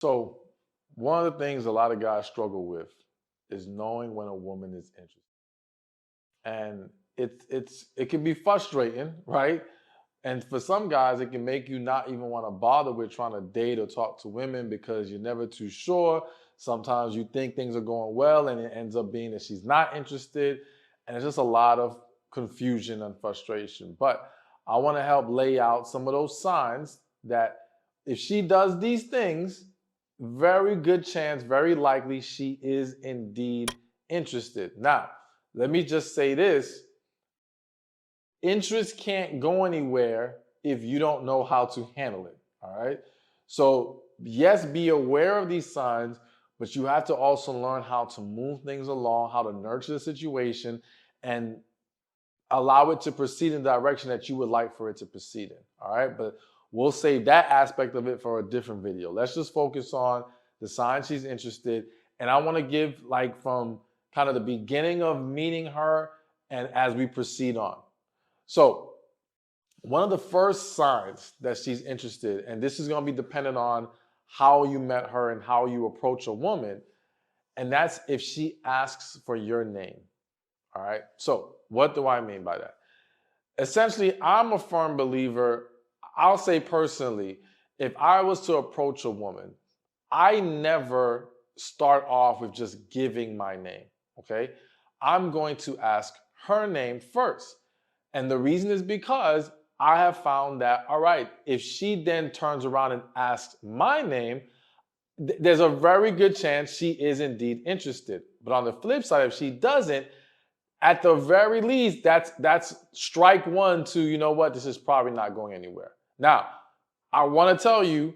So one of the things a lot of guys struggle with is knowing when a woman is interested. And it can be frustrating, right? And for some guys, it can make you not even want to bother with trying to date or talk to women because you're never too sure. Sometimes you think things are going well and it ends up being that she's not interested. And it's just a lot of confusion and frustration. But I want to help lay out some of those signs that if she does these things, very good chance, very likely she is indeed interested. Now, let me just say this: interest can't go anywhere if you don't know how to handle it. All right. So, yes, be aware of these signs, but you have to also learn how to move things along, how to nurture the situation, and allow it to proceed in the direction that you would like for it to proceed in. All right. But we'll save that aspect of it for a different video. Let's just focus on the signs she's interested. And I want to give, like, from kind of the beginning of meeting her and as we proceed on. So, one of the first signs that she's interested, and this is going to be dependent on how you met her and how you approach a woman, and that's if she asks for your name. All right. So, what do I mean by that? Essentially, I'm a firm believer. I'll say personally, if I was to approach a woman, I never start off with just giving my name. Okay. I'm going to ask her name first. And the reason is because I have found that, all right, if she then turns around and asks my name, there's a very good chance she is indeed interested. But on the flip side, if she doesn't, at the very least, that's strike one to, you know what, this is probably not going anywhere. Now, I want to tell you,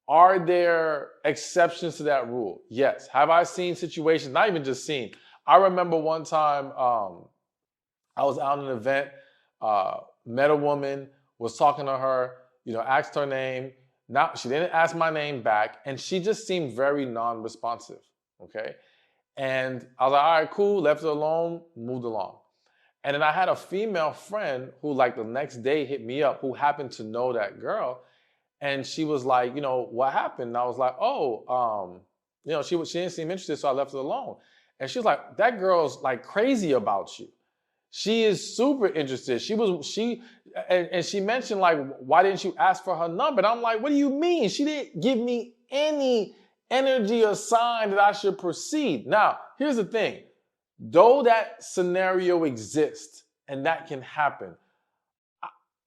are there exceptions to that rule? Yes. Have I seen situations, not even just seen. I remember one time I was out at an event, met a woman, was talking to her, asked her name. Now, she didn't ask my name back, and she just seemed very non-responsive, okay? And I was like, all right, cool, left it alone, moved along. And then I had a female friend who, like, the next day hit me up, who happened to know that girl. And she was like, what happened? And I was like, she didn't seem interested, so I left it alone. And she was like, that girl's like crazy about you. She is super interested. And she mentioned, like, why didn't you ask for her number? And I'm like, what do you mean? She didn't give me any energy or sign that I should proceed. Now, here's the thing. Though that scenario exists and that can happen,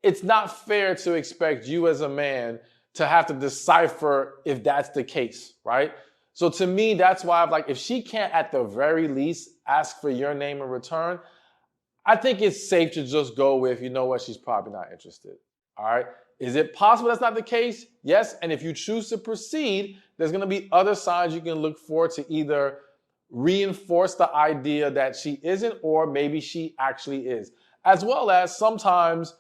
it's not fair to expect you as a man to have to decipher if that's the case, right? So to me, that's why I'm like, if she can't at the very least ask for your name in return, I think it's safe to just go with, you know what, she's probably not interested. All right. Is it possible that's not the case? Yes. And if you choose to proceed, there's going to be other signs you can look for to either reinforce the idea that she isn't, or maybe she actually is. As well as sometimes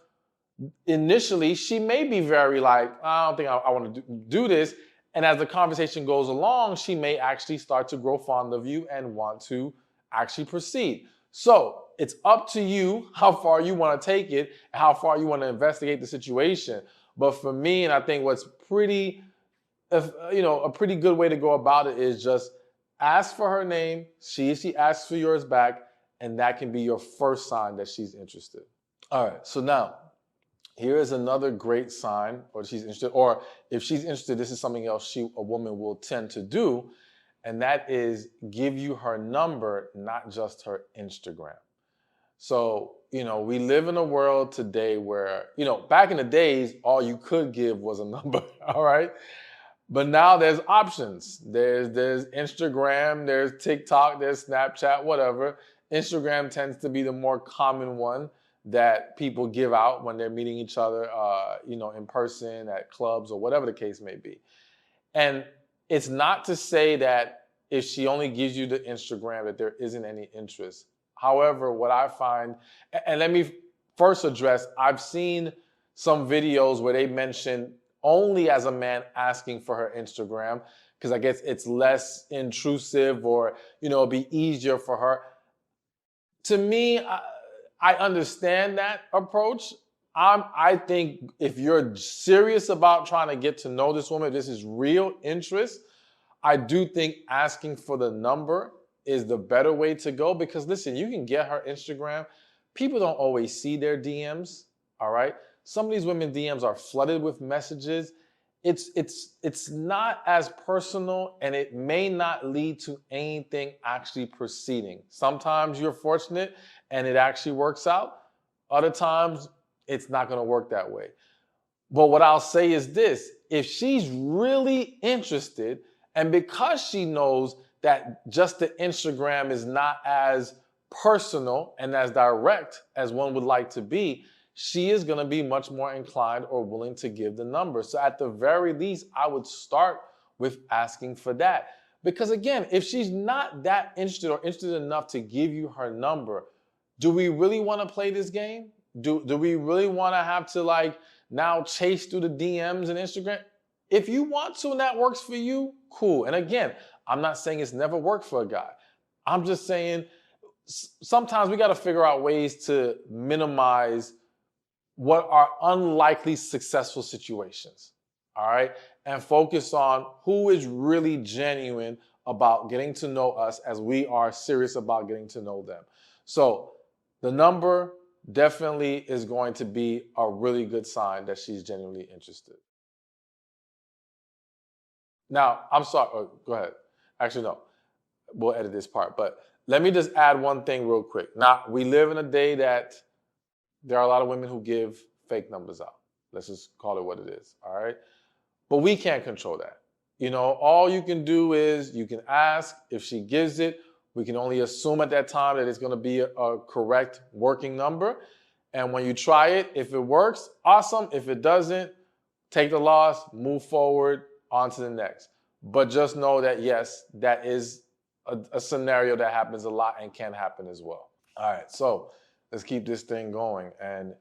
initially she may be very like, I don't think I want to do this. And as the conversation goes along, she may actually start to grow fond of you and want to actually proceed. So it's up to you how far you want to take it, and how far you want to investigate the situation. But for me, and I think what's a pretty good way to go about it is just ask for her name, see if she asks for yours back, and that can be your first sign that she's interested. All right, so now here is another great sign, or she's interested, or if she's interested, this is something else a woman will tend to do, and that is give you her number, not just her Instagram. So, we live in a world today where, back in the days, all you could give was a number, all right? But now there's options. There's Instagram, there's TikTok, there's Snapchat, whatever. Instagram tends to be the more common one that people give out when they're meeting each other, in person, at clubs, or whatever the case may be. And it's not to say that if she only gives you the Instagram that there isn't any interest. However, what I find, and let me first address, I've seen some videos where they mention only as a man asking for her Instagram, because I guess it's less intrusive, or, it'll be easier for her. To me, I understand that approach. I think if you're serious about trying to get to know this woman, if this is real interest, I do think asking for the number is the better way to go because listen, you can get her Instagram. People don't always see their DMs, all right? Some of these women DMs are flooded with messages. It's not as personal and it may not lead to anything actually proceeding. Sometimes you're fortunate and it actually works out. Other times it's not going to work that way. But what I'll say is this, if she's really interested and because she knows that just the Instagram is not as personal and as direct as one would like to be, she is going to be much more inclined or willing to give the number. So at the very least, I would start with asking for that. Because again, if she's not that interested or interested enough to give you her number, do we really want to play this game? Do we really want to have to like now chase through the DMs and Instagram? If you want to and that works for you, cool. And again, I'm not saying it's never worked for a guy. I'm just saying sometimes we got to figure out ways to minimize what are unlikely successful situations, all right? And focus on who is really genuine about getting to know us as we are serious about getting to know them. So the number definitely is going to be a really good sign that she's genuinely interested. Now, I'm sorry, go ahead. Actually, no, we'll edit this part, but let me just add one thing real quick. Now, we live in a day that there are a lot of women who give fake numbers out. Let's just call it what it is, all right? But we can't control that. You know, all you can do is you can ask. If she gives it, we can only assume at that time that it's going to be a correct working number. And when you try it, if it works, awesome. If it doesn't, take the loss, move forward, on to the next. But just know that, yes, that is a scenario that happens a lot and can happen as well. All right, so let's keep this thing going. And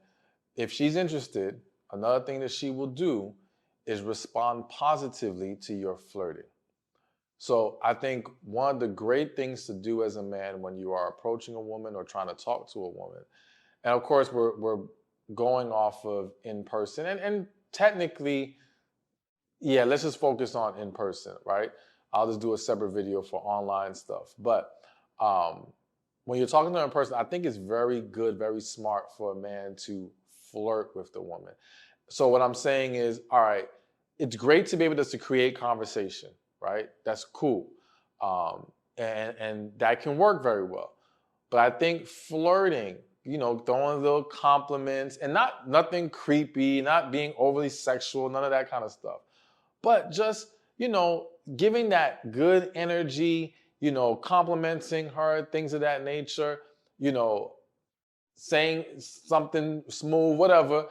if she's interested, another thing that she will do is respond positively to your flirting. So I think one of the great things to do as a man when you are approaching a woman or trying to talk to a woman, and of course we're going off of in person, and technically, yeah, let's just focus on in person, right? I'll just do a separate video for online stuff. But when you're talking to her in person, I think it's very good, very smart for a man to flirt with the woman. So what I'm saying is, all right, it's great to be able to create conversation, right? That's cool. And that can work very well. But I think flirting, you know, throwing little compliments and nothing creepy, not being overly sexual, none of that kind of stuff. But just, you know, giving that good energy, you know, complimenting her, things of that nature, you know, saying something smooth, whatever.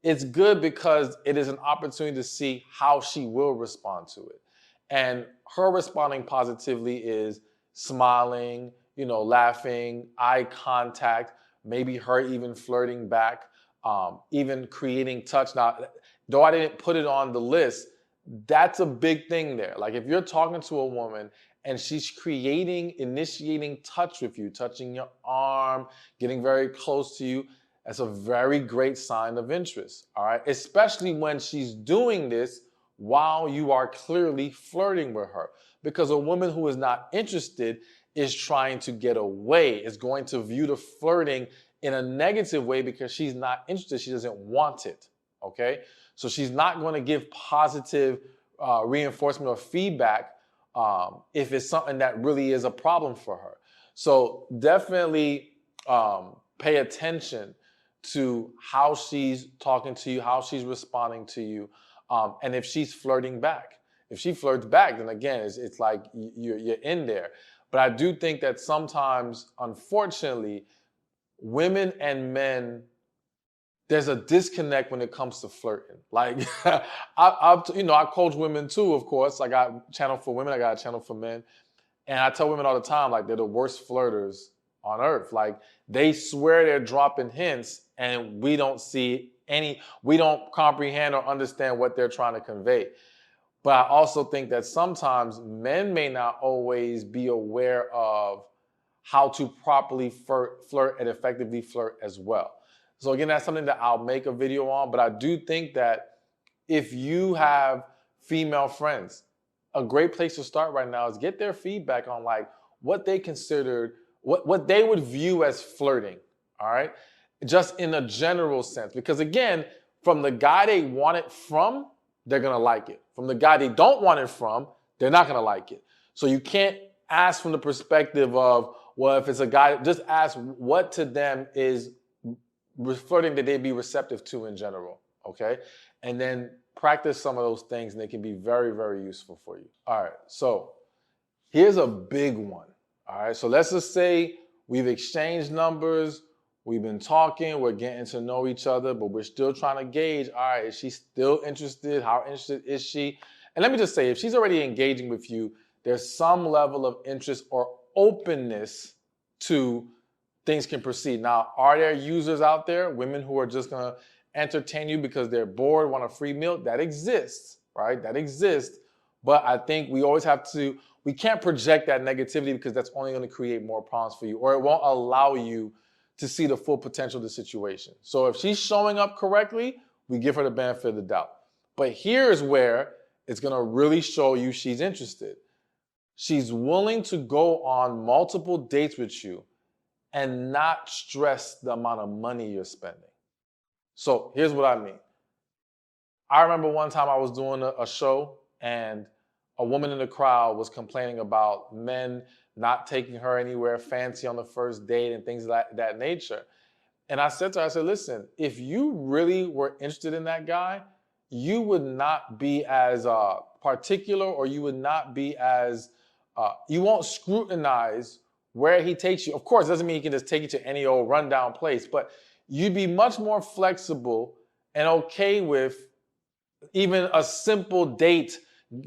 It's good because it is an opportunity to see how she will respond to it. And her responding positively is smiling, you know, laughing, eye contact, maybe her even flirting back, even creating touch. Now, though I didn't put it on the list, that's a big thing there. Like if you're talking to a woman and she's initiating touch with you, touching your arm, getting very close to you, that's a very great sign of interest, all right? Especially when she's doing this while you are clearly flirting with her. Because a woman who is not interested is trying to get away, is going to view the flirting in a negative way because she's not interested, she doesn't want it, okay? So she's not going to give positive reinforcement or feedback if it's something that really is a problem for her. So definitely pay attention to how she's talking to you, how she's responding to you, and if she's flirting back. If she flirts back, then again, it's like you're in there. But I do think that sometimes, unfortunately, women and men, there's a disconnect when it comes to flirting. Like, I coach women too, of course. I got a channel for women, I got a channel for men. And I tell women all the time, like, they're the worst flirters on earth. Like, they swear they're dropping hints and we don't comprehend or understand what they're trying to convey. But I also think that sometimes men may not always be aware of how to properly flirt and effectively flirt as well. So again, that's something that I'll make a video on, but I do think that if you have female friends, a great place to start right now is get their feedback on like what they considered, what they would view as flirting, all right? Just in a general sense. Because again, from the guy they want it from, they're gonna like it. From the guy they don't want it from, they're not gonna like it. So you can't ask from the perspective of, well, if it's a guy, just ask what to them is flirting that they'd be receptive to in general, okay? And then practice some of those things and they can be very, very useful for you. All right, so here's a big one, all right? So let's just say we've exchanged numbers, we've been talking, we're getting to know each other, but we're still trying to gauge, all right, is she still interested? How interested is she? And let me just say, if she's already engaging with you, there's some level of interest or openness to things can proceed. Now, are there users out there, women who are just gonna entertain you because they're bored, want a free meal? That exists, right? That exists. But I think we always have to, we can't project that negativity because that's only gonna create more problems for you, or it won't allow you to see the full potential of the situation. So if she's showing up correctly, we give her the benefit of the doubt. But here's where it's gonna really show you she's interested. She's willing to go on multiple dates with you and not stress the amount of money you're spending. So here's what I mean. I remember one time I was doing a show and a woman in the crowd was complaining about men not taking her anywhere fancy on the first date and things like that nature. And I said to her, I said, listen, if you really were interested in that guy, you would not be as particular, or you would not be as, you won't scrutinize where he takes you. Of course, it doesn't mean he can just take you to any old rundown place, but you'd be much more flexible and okay with even a simple date,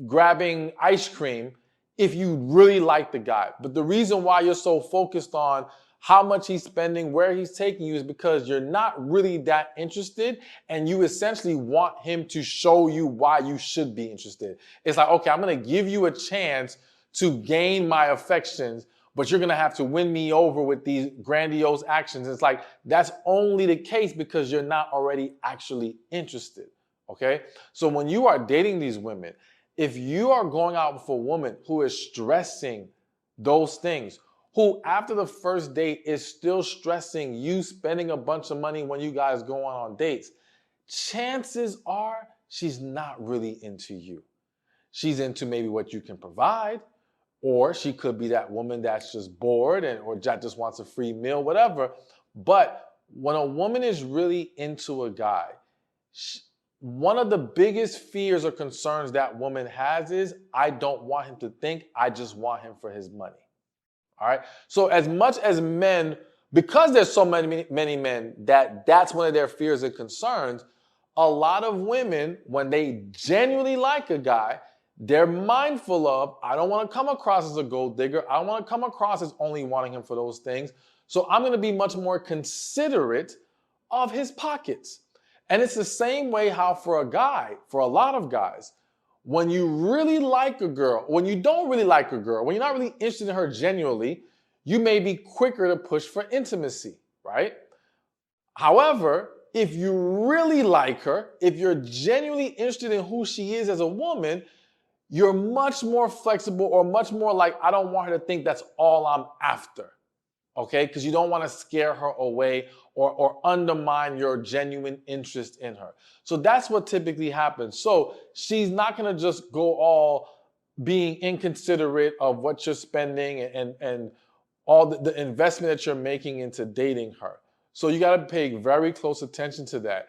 grabbing ice cream, if you really like the guy. But the reason why you're so focused on how much he's spending, where he's taking you, is because you're not really that interested, and you essentially want him to show you why you should be interested. It's like, okay, I'm gonna give you a chance to gain my affections, but you're gonna have to win me over with these grandiose actions. It's like, that's only the case because you're not already actually interested, okay? So when you are dating these women, if you are going out with a woman who is stressing those things, who after the first date is still stressing you spending a bunch of money when you guys go on dates, chances are she's not really into you. She's into maybe what you can provide, or she could be that woman that's just bored or just wants a free meal, whatever. But when a woman is really into a guy, one of the biggest fears or concerns that woman has is, I don't want him to think, I just want him for his money. All right. So as much as men, because there's so many men that's one of their fears and concerns, a lot of women, when they genuinely like a guy, they're mindful of, I don't want to come across as a gold digger. I don't want to come across as only wanting him for those things. So I'm going to be much more considerate of his pockets. And it's the same way how for a guy, for a lot of guys, when you really like a girl, when you don't really like a girl, when you're not really interested in her genuinely, you may be quicker to push for intimacy, right? However, if you really like her, if you're genuinely interested in who she is as a woman, you're much more flexible, or much more like, I don't want her to think that's all I'm after, okay? Because you don't want to scare her away or undermine your genuine interest in her. So that's what typically happens. So she's not going to just go all being inconsiderate of what you're spending and all the investment that you're making into dating her. So you got to pay very close attention to that.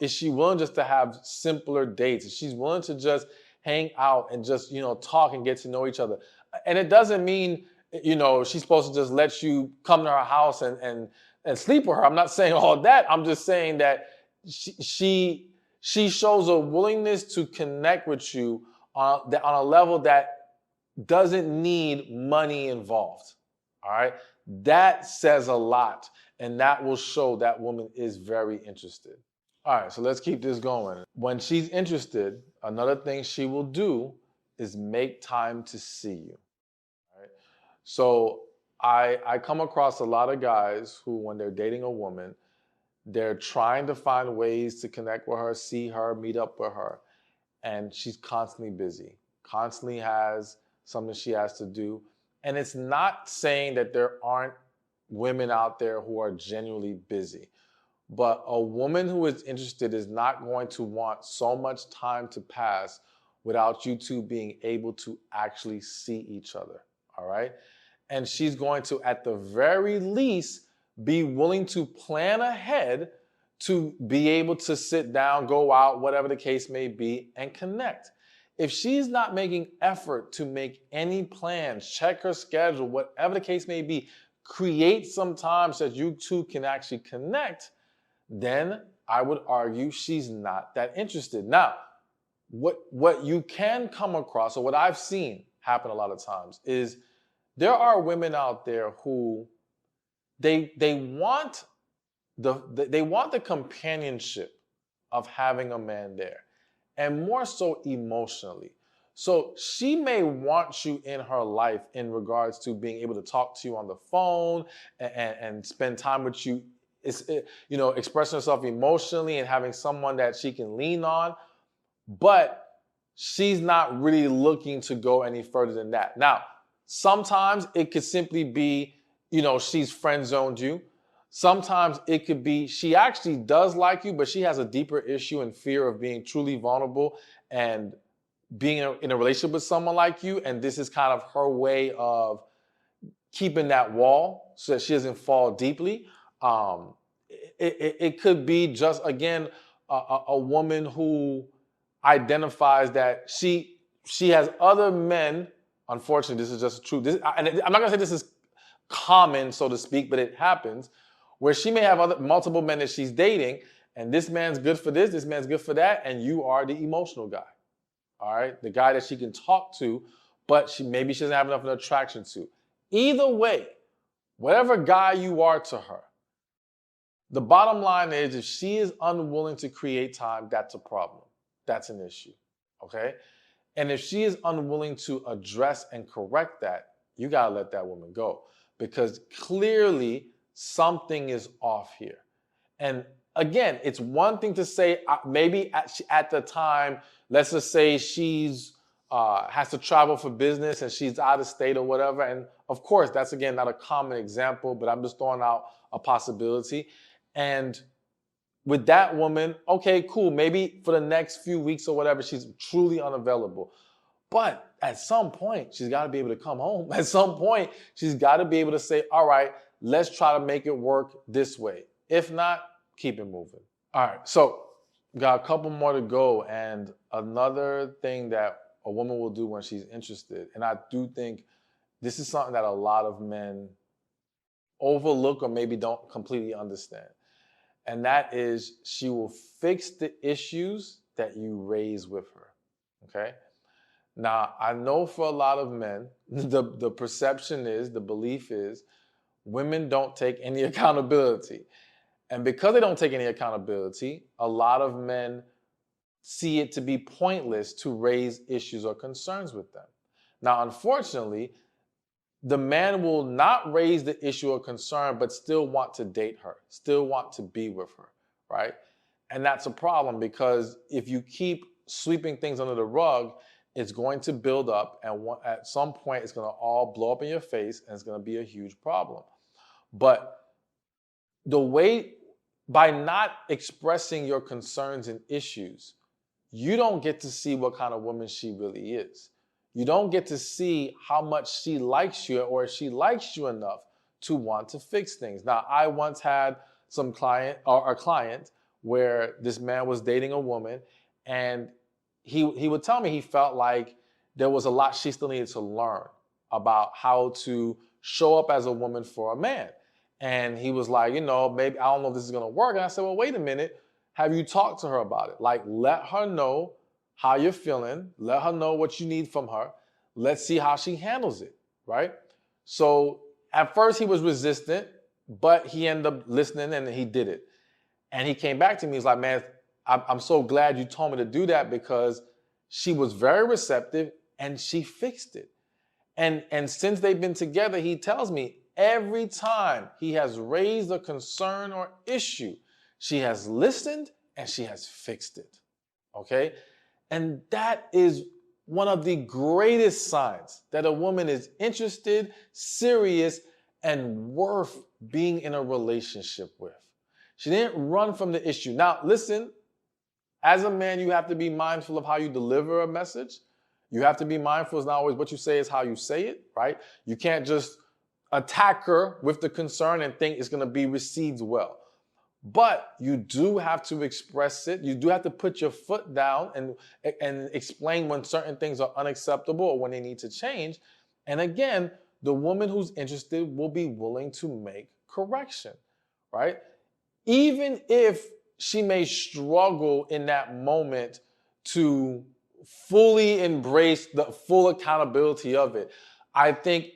Is she willing just to have simpler dates? Is she willing to just hang out and just, talk and get to know each other? And it doesn't mean, she's supposed to just let you come to her house and sleep with her. I'm not saying all that. I'm just saying that she shows a willingness to connect with you on a level that doesn't need money involved. All right. That says a lot, and that will show that woman is very interested. All right, so let's keep this going. When she's interested, another thing she will do is make time to see you. All right? So I come across a lot of guys who, when they're dating a woman, they're trying to find ways to connect with her, see her, meet up with her, and she's constantly busy, constantly has something she has to do. And it's not saying that there aren't women out there who are genuinely busy. But a woman who is interested is not going to want so much time to pass without you two being able to actually see each other. All right. And she's going to, at the very least, be willing to plan ahead to be able to sit down, go out, whatever the case may be, and connect. If she's not making effort to make any plans, check her schedule, whatever the case may be, create some time so that you two can actually connect, then I would argue she's not that interested. Now, what you can come across, or what I've seen happen a lot of times, is there are women out there who they want the companionship of having a man there, and more so emotionally. So she may want you in her life in regards to being able to talk to you on the phone and spend time with you, expressing herself emotionally and having someone that she can lean on. But she's not really looking to go any further than that. Now, sometimes it could simply be, she's friend zoned you. Sometimes it could be she actually does like you, but she has a deeper issue and fear of being truly vulnerable and being in a relationship with someone like you. And this is kind of her way of keeping that wall so that she doesn't fall deeply. It could be just, again, a woman who identifies that she has other men. Unfortunately, this is just true. And I'm not going to say this is common, so to speak, but it happens where she may have multiple men that she's dating, and this man's good for this man's good for that, and you are the emotional guy. All right? The guy that she can talk to, but maybe she doesn't have enough of an attraction to. Either way, whatever guy you are to her, the bottom line is if she is unwilling to create time, that's a problem. That's an issue. Okay? And if she is unwilling to address and correct that, you got to let that woman go, because clearly something is off here. And again, it's one thing to say, maybe at the time, let's just say she's has to travel for business and she's out of state or whatever. And of course, that's, again, not a common example, but I'm just throwing out a possibility. And with that woman, okay, cool. Maybe for the next few weeks or whatever, she's truly unavailable. But at some point, she's got to be able to come home. At some point, she's got to be able to say, all right, let's try to make it work this way. If not, keep it moving. All right, so got a couple more to go. And another thing that a woman will do when she's interested, and I do think this is something that a lot of men overlook or maybe don't completely understand. And that is, she will fix the issues that you raise with her, okay? Now, I know for a lot of men, the perception is, the belief is, women don't take any accountability. And because they don't take any accountability, a lot of men see it to be pointless to raise issues or concerns with them. Now, unfortunately, the man will not raise the issue or concern, but still want to date her, still want to be with her, right? And that's a problem, because if you keep sweeping things under the rug, it's going to build up, and at some point, it's going to all blow up in your face, and it's going to be a huge problem. But by not expressing your concerns and issues, you don't get to see what kind of woman she really is. You don't get to see how much she likes you, or if she likes you enough to want to fix things. Now, I once had a client where this man was dating a woman, and he would tell me he felt like there was a lot she still needed to learn about how to show up as a woman for a man. And he was like, maybe I don't know if this is going to work. And I said, well, wait a minute. Have you talked to her about it? Like, let her know how you're feeling. Let her know what you need from her. Let's see how she handles it, right? So at first he was resistant, but he ended up listening and he did it. And he came back to me. He's like, man, I'm so glad you told me to do that, because she was very receptive and she fixed it. And since they've been together, he tells me every time he has raised a concern or issue, she has listened and she has fixed it. Okay? And that is one of the greatest signs that a woman is interested, serious, and worth being in a relationship with. She didn't run from the issue. Now, listen, as a man, you have to be mindful of how you deliver a message. You have to be mindful. It's not always what you say, is how you say it, right? You can't just attack her with the concern and think it's going to be received well. But you do have to express it. You do have to put your foot down and explain when certain things are unacceptable or when they need to change. And again, the woman who's interested will be willing to make correction, right? Even if she may struggle in that moment to fully embrace the full accountability of it, I think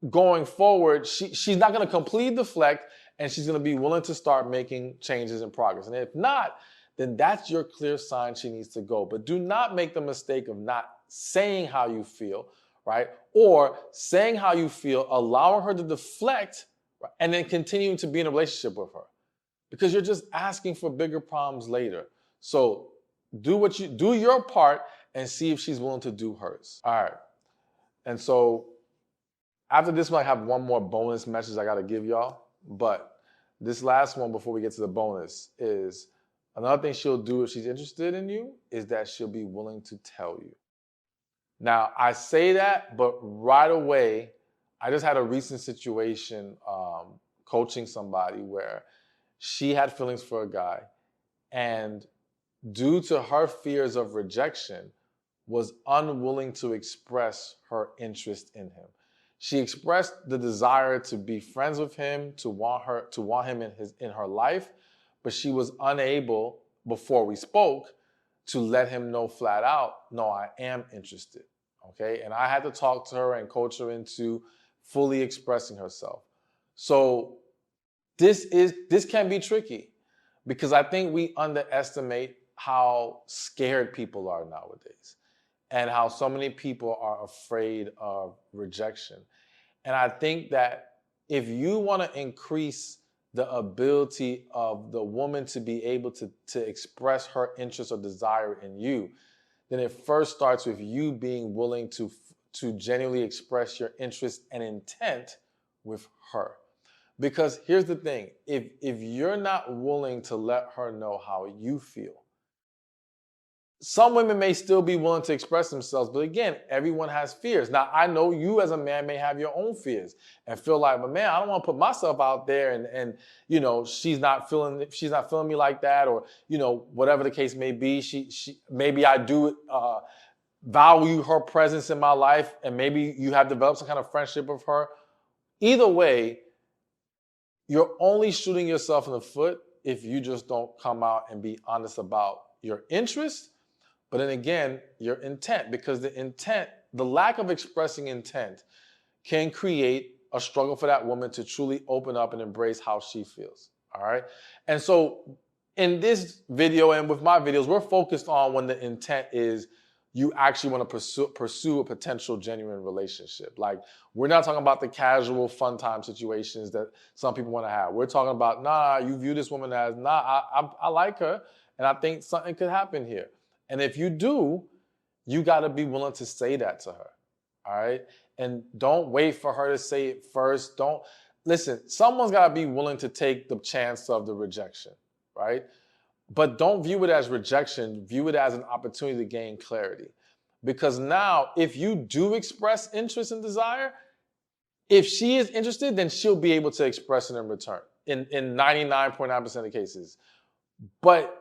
going forward, she's not going to completely deflect, and she's going to be willing to start making changes and progress. And if not, then that's your clear sign she needs to go. But do not make the mistake of not saying how you feel, right? Or saying how you feel, allowing her to deflect, right? And then continuing to be in a relationship with her, because you're just asking for bigger problems later. So do your part and see if she's willing to do hers. All right. And so after this one, I have one more bonus message I got to give y'all. But this last one before we get to the bonus is another thing she'll do if she's interested in you is that she'll be willing to tell you. Now, I say that, but right away, I just had a recent situation coaching somebody where she had feelings for a guy, and due to her fears of rejection, was unwilling to express her interest in him. She expressed the desire to be friends with him, to want him in her life, but she was unable, before we spoke, to let him know flat out, no, I am interested. Okay? And I had to talk to her and coach her into fully expressing herself. So this can be tricky, because I think we underestimate how scared people are nowadays and how so many people are afraid of rejection. And I think that if you want to increase the ability of the woman to be able to express her interest or desire in you, then it first starts with you being willing to genuinely express your interest and intent with her. Because here's the thing, if you're not willing to let her know how you feel, some women may still be willing to express themselves, but again, everyone has fears. Now, I know you as a man may have your own fears and feel like, but man, I don't want to put myself out there and you know, she's not feeling me like that, or you know, whatever the case may be. She maybe I do value her presence in my life, and maybe you have developed some kind of friendship with her. Either way, you're only shooting yourself in the foot if you just don't come out and be honest about your interest, but then again, your intent, because the lack of expressing intent can create a struggle for that woman to truly open up and embrace how she feels, all right? And so in this video and with my videos, we're focused on when the intent is you actually want to pursue a potential genuine relationship. Like, we're not talking about the casual fun time situations that some people want to have. We're talking about, nah, you view this woman as, nah, I like her, and I think something could happen here. And if you do, you got to be willing to say that to her, all right? And don't wait for her to say it first. Listen, someone's got to be willing to take the chance of the rejection, right? But don't view it as rejection. View it as an opportunity to gain clarity. Because now, if you do express interest and desire, if she is interested, then she'll be able to express it in return in 99.9% of cases. But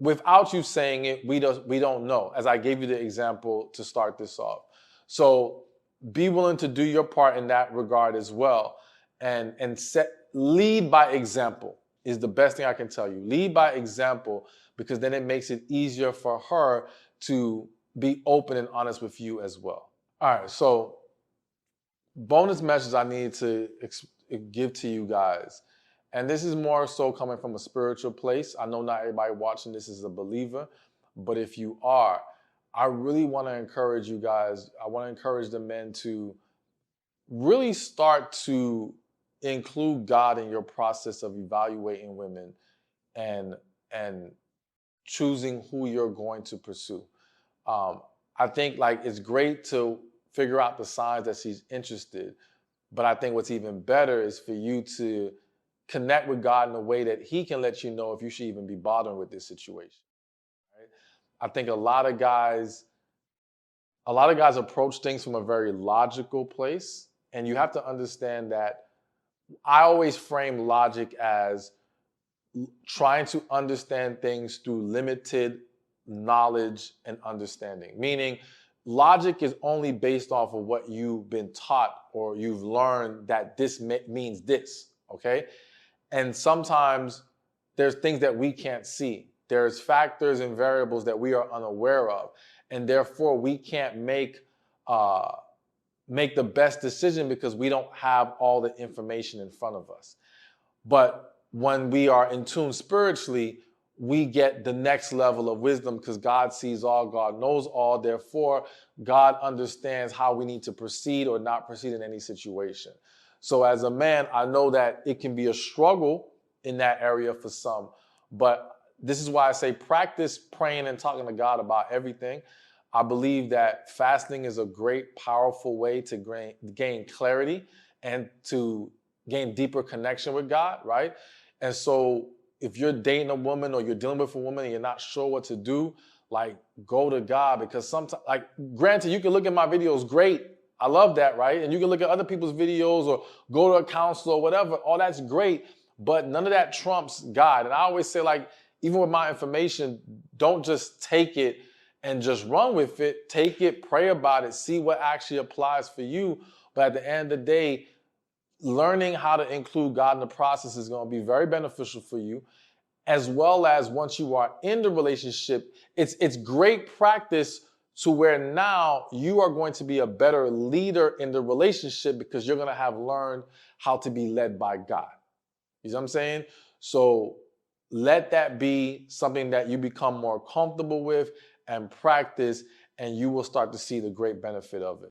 without you saying it, we don't know, as I gave you the example to start this off. So be willing to do your part in that regard as well, and lead by example is the best thing I can tell you. Lead by example, because then it makes it easier for her to be open and honest with you as well. All right, so bonus message I need to give to you guys. And this is more so coming from a spiritual place. I know not everybody watching this is a believer, but if you are, I really want to encourage you guys. I want to encourage the men to really start to include God in your process of evaluating women and choosing who you're going to pursue. I think like it's great to figure out the signs that she's interested, but I think what's even better is for you to connect with God in a way that He can let you know if you should even be bothering with this situation. Right? I think a lot of guys approach things from a very logical place, and you have to understand that I always frame logic as trying to understand things through limited knowledge and understanding. Meaning, logic is only based off of what you've been taught or you've learned that this means this, okay? And sometimes there's things that we can't see. There's factors and variables that we are unaware of. And therefore, we can't make the best decision because we don't have all the information in front of us. But when we are in tune spiritually, we get the next level of wisdom because God sees all, God knows all. Therefore, God understands how we need to proceed or not proceed in any situation. So as a man, I know that it can be a struggle in that area for some, but this is why I say practice praying and talking to God about everything. I believe that fasting is a great, powerful way to gain clarity and to gain deeper connection with God, right? And so if you're dating a woman or you're dealing with a woman and you're not sure what to do, like go to God, because sometimes, like, granted, you can look at my videos, great. I love that, right? And you can look at other people's videos or go to a counselor or whatever. All that's great, but none of that trumps God. And I always say, like, even with my information, don't just take it and just run with it. Take it, pray about it, see what actually applies for you. But at the end of the day, learning how to include God in the process is going to be very beneficial for you, as well as once you are in the relationship, it's great practice to where now you are going to be a better leader in the relationship because you're going to have learned how to be led by God. You know what I'm saying? So let that be something that you become more comfortable with and practice, and you will start to see the great benefit of it.